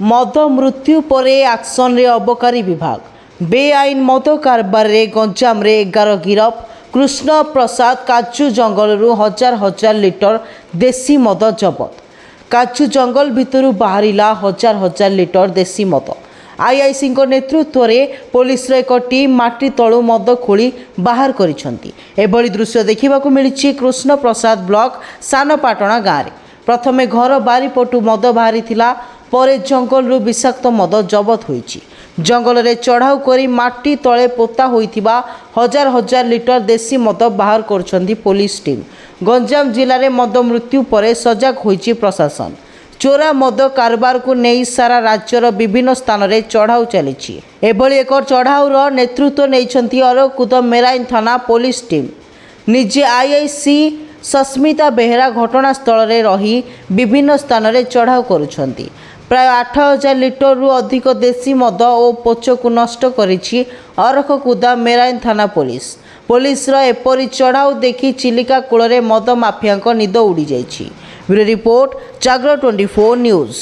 मद मृत्यु पर एक्शन रे अबकारी विभाग बेआईन मद कारबार रे गंजाम रे 11 गिरफ। कृष्ण प्रसाद काचू जंगल हजार हजार लिटर देसी मद जबत। काचू जंगल भितरु बाहरिला हजार हजार लिटर देसी मद। आईआईसी नेतृत्व में पुलिस एक टीम माटी तलु मद खोली बाहर करिसेंती। एभली दृश्य देखा मिली कृष्ण प्रसाद ब्लॉक सानपाटणा गाँव में। प्रथमे घर बारीपटू मद बाहरी पर जंगल विषाक्त मद जबत होईछि। जंगल रे चढ़ाऊ करी माटी तले पोता होइथिबा हजार हजार लिटर देसी मद बाहर करछंती पुलिस टीम। गंजाम जिले में मद मृत्यु पर सजग होईछि प्रशासन। चोरा मद कारबार को नहीं सारा राज्यर विभिन्न स्थान में चढ़ाऊ चली। एभली एक चढ़ाऊर नेतृत्व नहीं अरकुद मेराइन थाना पुलिस टीम। निजे आईआईसी सस्मिता बेहेरा घटनास्थल में रही विभिन्न स्थान में चढ़ाऊ करुछंती। प्राय 8000 लिटर रु अधिक देसी मद और पोच को नष्ट करिछि अरखकुदा मेराइन थाना पुलिस। पुलिस एपरी चढ़ाऊ देखि चिलिका कूल में मद माफिया निद उड़ी जाइछि। ब्यूरो रिपोर्ट जागरण 24 न्यूज।